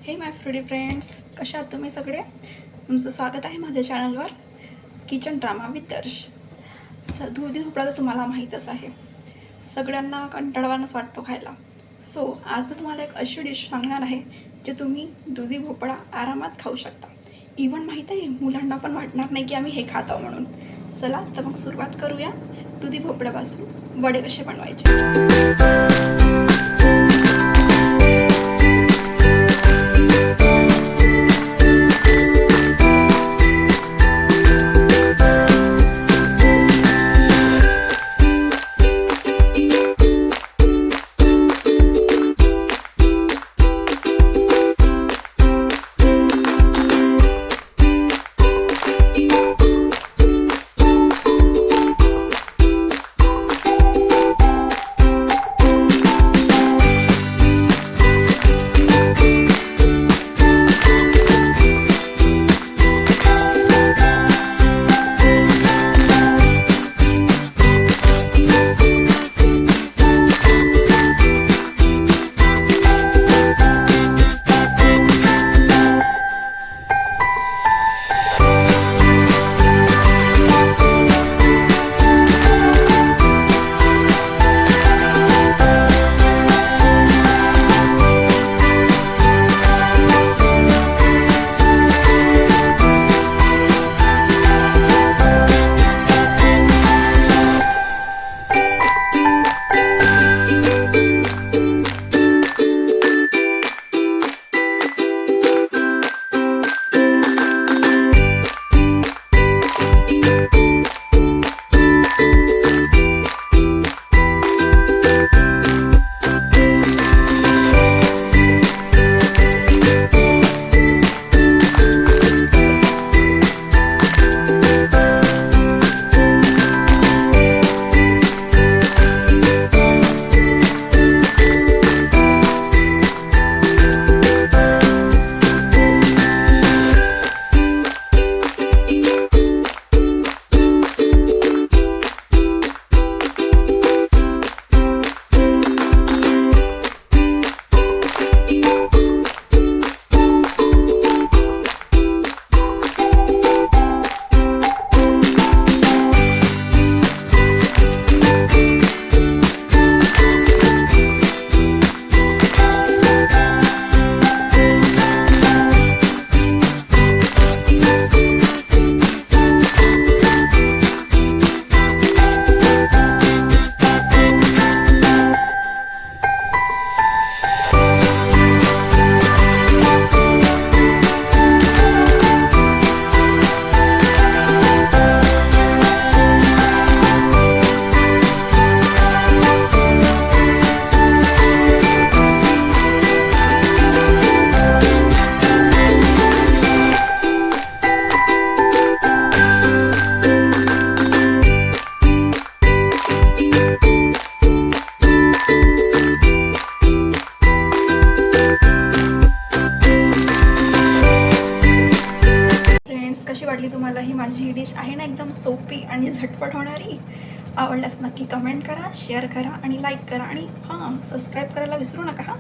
Hey my फ्रुडी friends, कशा आहात तुम्ही सगळे? तुमचं स्वागत आहे माझ्या चॅनलवर किचन ड्रामा विथ दर्श. दुधी भोपळा तर तुम्हाला माहीतच आहे, सगळ्यांना कंटाळवाणंच वाटतो खायला. सो आज मी तुम्हाला एक अशी डिश सांगणार आहे जे तुम्ही दुधी भोपळा आरामात खाऊ शकता. इव्हन माहीत आहे, मुलांना पण वाटणार नाही की आम्ही हे खात आहोत म्हणून. चला तर मग सुरुवात करूया दुधी भोपळ्यापासून वडे कसे बनवायचे. कशी वाटली तुम्हाला ही माझी डिश? आहे ना एकदम सोपी आणि झटपट होणारी. आवडल्यास नक्की कमेंट करा, शेअर करा आणि लाईक करा आणि हां, सबस्क्राईब करायला विसरू नका हां.